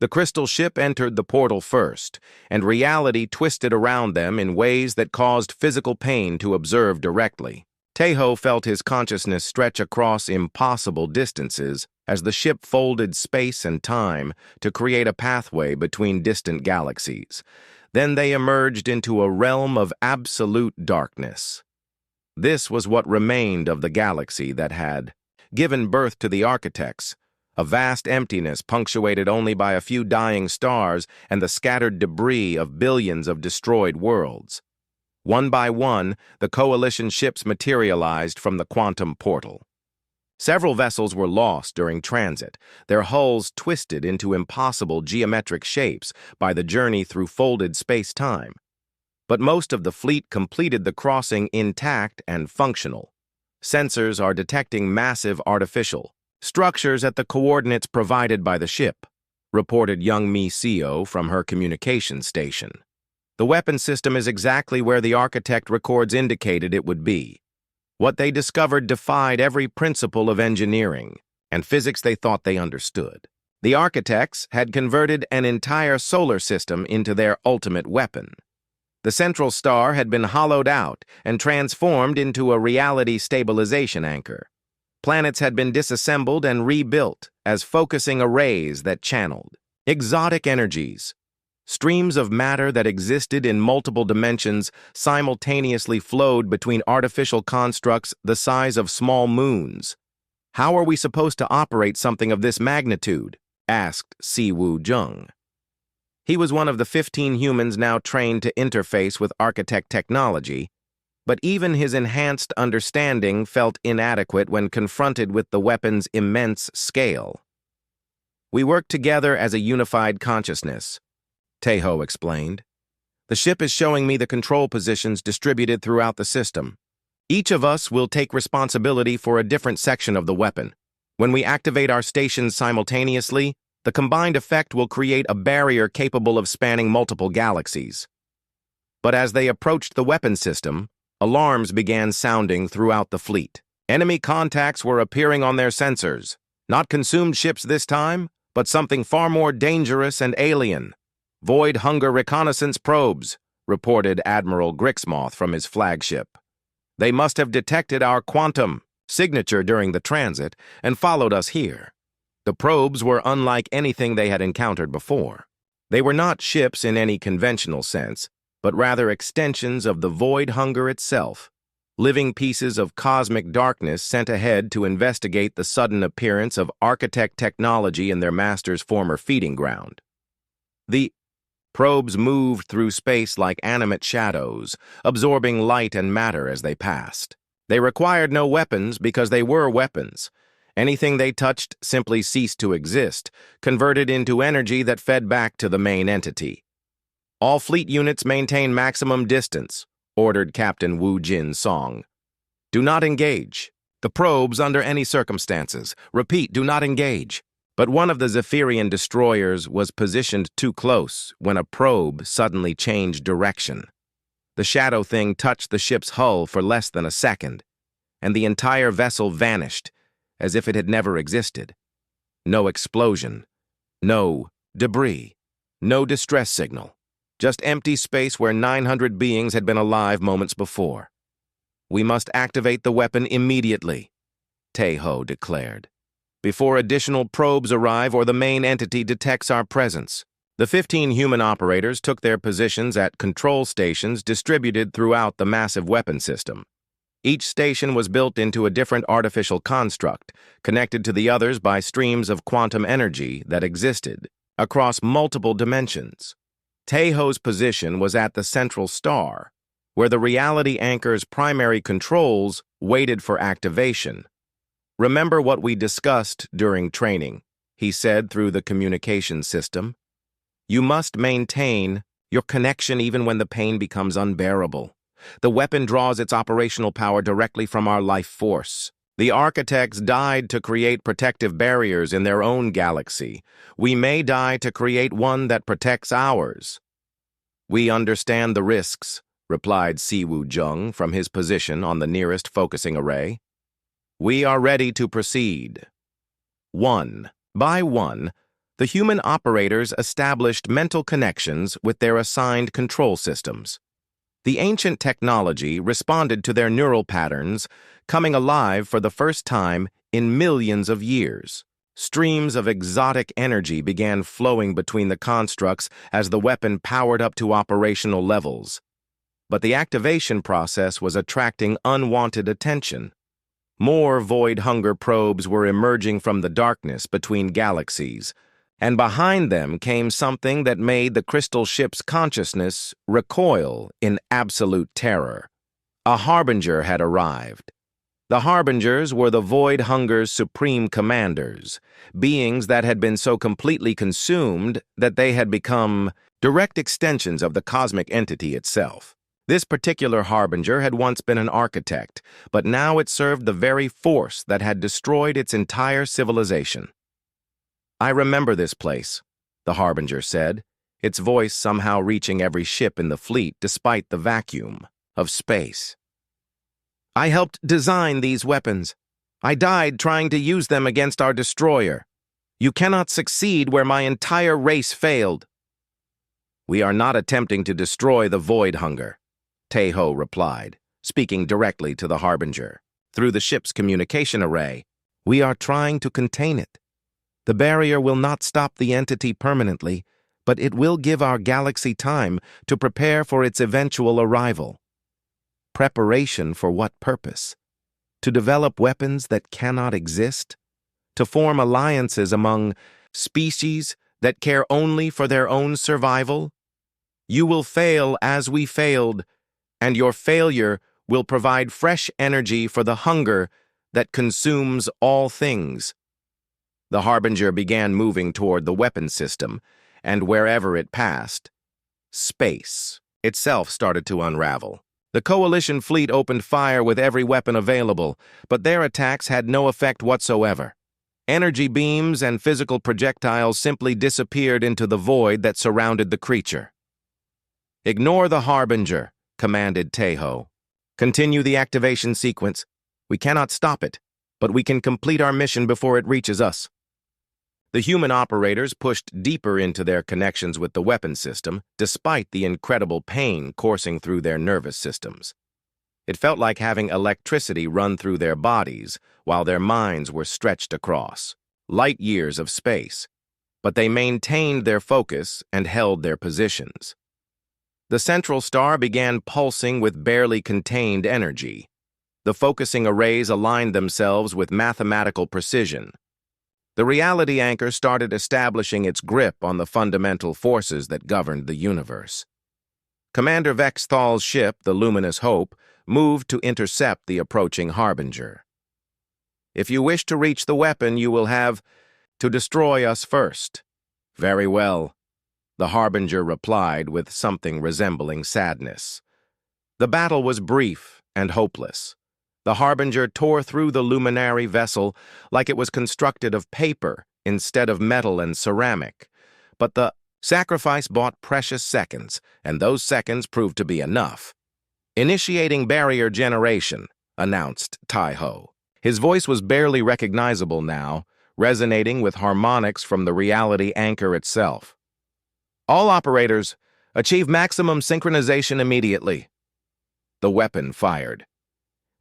The crystal ship entered the portal first, and reality twisted around them in ways that caused physical pain to observe directly. Taeho felt his consciousness stretch across impossible distances as the ship folded space and time to create a pathway between distant galaxies. Then they emerged into a realm of absolute darkness. This was what remained of the galaxy that had given birth to the architects, a vast emptiness punctuated only by a few dying stars and the scattered debris of billions of destroyed worlds. One by one, the Coalition ships materialized from the quantum portal. Several vessels were lost during transit, their hulls twisted into impossible geometric shapes by the journey through folded space-time. But most of the fleet completed the crossing intact and functional. Sensors are detecting massive artificial structures at the coordinates provided by the ship, reported Young Mi Seo from her communication station. The weapon system is exactly where the architect records indicated it would be. What they discovered defied every principle of engineering. and physics they thought they understood. The architects had converted an entire solar system into their ultimate weapon. The central star had been hollowed out and transformed into a reality stabilization anchor. Planets had been disassembled and rebuilt as focusing arrays that channeled exotic energies. Streams of matter that existed in multiple dimensions simultaneously flowed between artificial constructs the size of small moons. "How are we supposed to operate something of this magnitude?" asked Siwoo Jung. He was one of the 15 humans now trained to interface with architect technology, but even his enhanced understanding felt inadequate when confronted with the weapon's immense scale. "We work together as a unified consciousness," Taeho explained. "The ship is showing me the control positions distributed throughout the system. Each of us will take responsibility for a different section of the weapon. When we activate our stations simultaneously, the combined effect will create a barrier capable of spanning multiple galaxies." But as they approached the weapon system, alarms began sounding throughout the fleet. Enemy contacts were appearing on their sensors. Not consumed ships this time, but something far more dangerous and alien. "Void hunger reconnaissance probes," reported Admiral Grixmoth from his flagship. "They must have detected our quantum signature during the transit and followed us here." The probes were unlike anything they had encountered before. They were not ships in any conventional sense, but rather extensions of the void hunger itself, living pieces of cosmic darkness sent ahead to investigate the sudden appearance of architect technology in their master's former feeding ground. The probes moved through space like animate shadows, absorbing light and matter as they passed. They required no weapons because they were weapons. Anything they touched simply ceased to exist, converted into energy that fed back to the main entity. "All fleet units maintain maximum distance," ordered Captain Wu Jin Song. "Do not engage the probes under any circumstances. Repeat, do not engage." But one of the Zephyrian destroyers was positioned too close when a probe suddenly changed direction. The shadow thing touched the ship's hull for less than a second, and the entire vessel vanished, as if it had never existed. No explosion, no debris, no distress signal, just empty space where 900 beings had been alive moments before. "We must activate the weapon immediately," Taeho declared, "before additional probes arrive or the main entity detects our presence." The 15 human operators took their positions at control stations distributed throughout the massive weapon system. Each station was built into a different artificial construct, connected to the others by streams of quantum energy that existed across multiple dimensions. Taeho's position was at the central star, where the reality anchor's primary controls waited for activation. "Remember what we discussed during training," he said through the communication system. "You must maintain your connection even when the pain becomes unbearable. The weapon draws its operational power directly from our life force. The architects died to create protective barriers in their own galaxy. We may die to create one that protects ours." "We understand the risks," replied Siwoo Jung from his position on the nearest focusing array. "We are ready to proceed." One by one, the human operators established mental connections with their assigned control systems. The ancient technology responded to their neural patterns, coming alive for the first time in millions of years. Streams of exotic energy began flowing between the constructs as the weapon powered up to operational levels. But the activation process was attracting unwanted attention. More void hunger probes were emerging from the darkness between galaxies, and behind them came something that made the crystal ship's consciousness recoil in absolute terror. A harbinger had arrived. The harbingers were the void hunger's supreme commanders, beings that had been so completely consumed that they had become direct extensions of the cosmic entity itself. This particular harbinger had once been an architect, but now it served the very force that had destroyed its entire civilization. "I remember this place," the harbinger said, its voice somehow reaching every ship in the fleet despite the vacuum of space. "I helped design these weapons. I died trying to use them against our destroyer. You cannot succeed where my entire race failed." "We are not attempting to destroy the void hunger," Tae-ho replied, speaking directly to the Harbinger. "Through the ship's communication array, we are trying to contain it. The barrier will not stop the entity permanently, but it will give our galaxy time to prepare for its eventual arrival." Preparation for what purpose? To develop weapons that cannot exist? To form alliances among species that care only for their own survival? You will fail as we failed, and your failure will provide fresh energy for the hunger that consumes all things. The Harbinger began moving toward the weapon system, and wherever it passed, space itself started to unravel. The Coalition fleet opened fire with every weapon available, but their attacks had no effect whatsoever. Energy beams and physical projectiles simply disappeared into the void that surrounded the creature. "Ignore the Harbinger," commanded Tae-ho. "Continue the activation sequence. We cannot stop it, but we can complete our mission before it reaches us." The human operators pushed deeper into their connections with the weapon system, despite the incredible pain coursing through their nervous systems. It felt like having electricity run through their bodies while their minds were stretched across light years of space, but they maintained their focus and held their positions. The central star began pulsing with barely contained energy. The focusing arrays aligned themselves with mathematical precision. The reality anchor started establishing its grip on the fundamental forces that governed the universe. Commander Vexthal's ship, the Luminous Hope, moved to intercept the approaching Harbinger. "If you wish to reach the weapon, you will have to destroy us first." "Very well," the Harbinger replied with something resembling sadness. The battle was brief and hopeless. The Harbinger tore through the luminary vessel like it was constructed of paper instead of metal and ceramic. But the sacrifice bought precious seconds, and those seconds proved to be enough. "Initiating barrier generation," announced Tae-ho. His voice was barely recognizable now, resonating with harmonics from the reality anchor itself. "All operators, achieve maximum synchronization immediately." The weapon fired.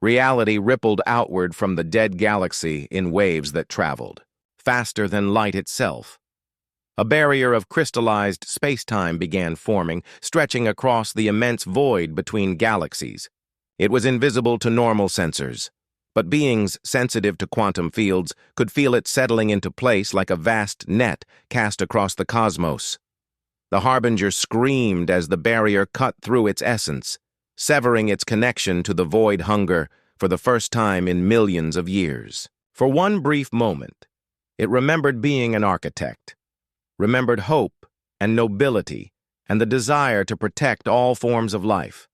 Reality rippled outward from the dead galaxy in waves that traveled, faster than light itself. A barrier of crystallized space-time began forming, stretching across the immense void between galaxies. It was invisible to normal sensors, but beings sensitive to quantum fields could feel it settling into place like a vast net cast across the cosmos. The Harbinger screamed as the barrier cut through its essence, severing its connection to the void hunger for the first time in millions of years. For one brief moment, it remembered being an architect, remembered hope and nobility and the desire to protect all forms of life.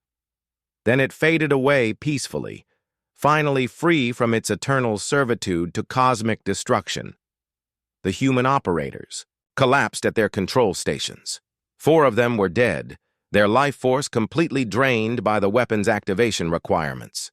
Then it faded away peacefully, finally free from its eternal servitude to cosmic destruction. The human operators collapsed at their control stations. 4 of them were dead, their life force completely drained by the weapon's activation requirements.